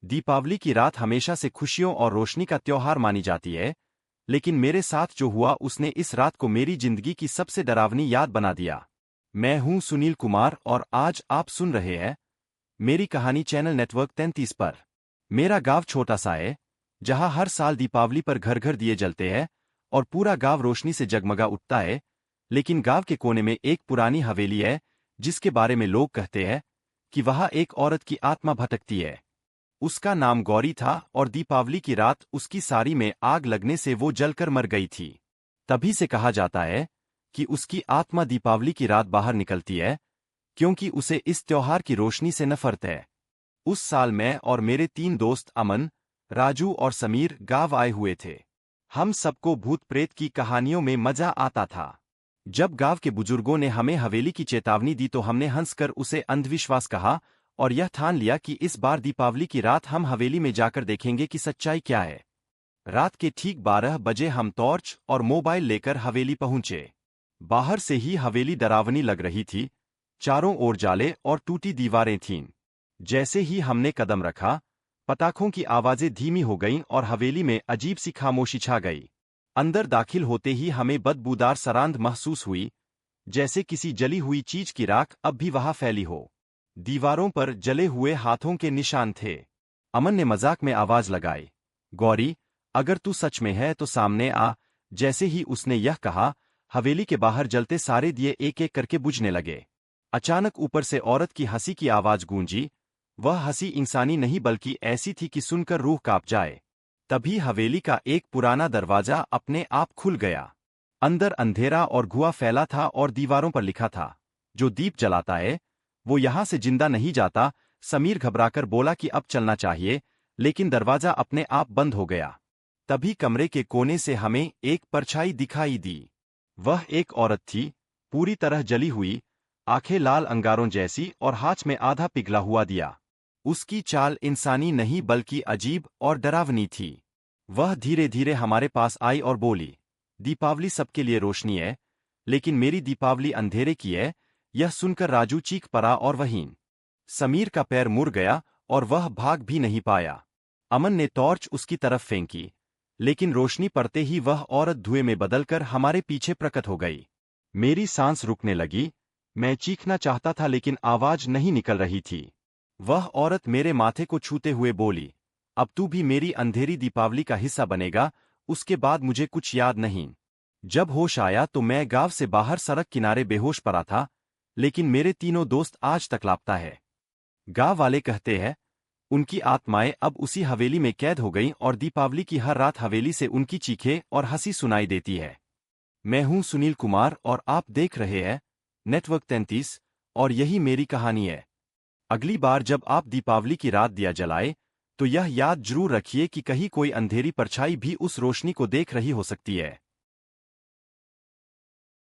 दीपावली की रात हमेशा से खुशियों और रोशनी का त्योहार मानी जाती है, लेकिन मेरे साथ जो हुआ उसने इस रात को मेरी जिंदगी की सबसे डरावनी याद बना दिया। मैं हूं सुनील कुमार और आज आप सुन रहे हैं मेरी कहानी चैनल नेटवर्क 33 पर। मेरा गांव छोटा सा है, जहां हर साल दीपावली पर घर घर दिए जलते हैं और पूरा गांव रोशनी से जगमगा उठता है। लेकिन गांव के कोने में एक पुरानी हवेली है, जिसके बारे में लोग कहते हैं कि वहां एक औरत की आत्मा भटकती है। उसका नाम गौरी था और दीपावली की रात उसकी साड़ी में आग लगने से वो जलकर मर गई थी। तभी से कहा जाता है कि उसकी आत्मा दीपावली की रात बाहर निकलती है, क्योंकि उसे इस त्योहार की रोशनी से नफरत है। उस साल मैं और मेरे 3 दोस्त अमन, राजू और समीर गांव आए हुए थे। हम सबको भूत प्रेत की कहानियों में मजा आता था। जब गांव के बुजुर्गों ने हमें हवेली की चेतावनी दी तो हमने हंसकर उसे अंधविश्वास कहा और यह ठान लिया कि इस बार दीपावली की रात हम हवेली में जाकर देखेंगे कि सच्चाई क्या है। रात के ठीक 12 बजे हम टॉर्च और मोबाइल लेकर हवेली पहुंचे। बाहर से ही हवेली डरावनी लग रही थी, चारों ओर जाले और टूटी दीवारें थीं। जैसे ही हमने कदम रखा, पटाखों की आवाजें धीमी हो गईं और हवेली में अजीब सी खामोशी छा गई। अंदर दाखिल होते ही हमें बदबूदार सरांध महसूस हुई, जैसे किसी जली हुई चीज की राख अब भी वहां फैली हो। दीवारों पर जले हुए हाथों के निशान थे। अमन ने मजाक में आवाज लगाई, गौरी, अगर तू सच में है तो सामने आ। जैसे ही उसने यह कहा, हवेली के बाहर जलते सारे दिए एक एक करके बुझने लगे। अचानक ऊपर से औरत की हंसी की आवाज गूंजी। वह हंसी इंसानी नहीं बल्कि ऐसी थी कि सुनकर रूह कांप जाए। तभी हवेली का एक पुराना दरवाजा अपने आप खुल गया। अंदर अंधेरा और धुआं फैला था और दीवारों पर लिखा था, जो दीप जलाता है वो यहां से जिंदा नहीं जाता। समीर घबराकर बोला कि अब चलना चाहिए, लेकिन दरवाजा अपने आप बंद हो गया। तभी कमरे के कोने से हमें एक परछाई दिखाई दी। वह एक औरत थी, पूरी तरह जली हुई, आंखें लाल अंगारों जैसी और हाथ में आधा पिघला हुआ दिया। उसकी चाल इंसानी नहीं बल्कि अजीब और डरावनी थी। वह धीरे धीरे हमारे पास आई और बोली, दीपावली सबके लिए रोशनी है, लेकिन मेरी दीपावली अंधेरे की है। यह सुनकर राजू चीख पड़ा और वहीं समीर का पैर मुड़ गया और वह भाग भी नहीं पाया। अमन ने टॉर्च उसकी तरफ फेंकी, लेकिन रोशनी पड़ते ही वह औरत धुएं में बदलकर हमारे पीछे प्रकट हो गई। मेरी सांस रुकने लगी। मैं चीखना चाहता था लेकिन आवाज नहीं निकल रही थी। वह औरत मेरे माथे को छूते हुए बोली, अब तू भी मेरी अंधेरी दीपावली का हिस्सा बनेगा। उसके बाद मुझे कुछ याद नहीं। जब होश आया तो मैं गांव से बाहर सड़क किनारे बेहोश पड़ा था, लेकिन मेरे तीनों दोस्त आज तक लापता है। गांव वाले कहते हैं उनकी आत्माएं अब उसी हवेली में कैद हो गईं और दीपावली की हर रात हवेली से उनकी चीखें और हंसी सुनाई देती है। मैं हूं सुनील कुमार और आप देख रहे हैं नेटवर्क 33 और यही मेरी कहानी है। अगली बार जब आप दीपावली की रात दिया जलाए, तो यह याद जरूर रखिए कि कहीं कोई अंधेरी परछाई भी उस रोशनी को देख रही हो सकती है।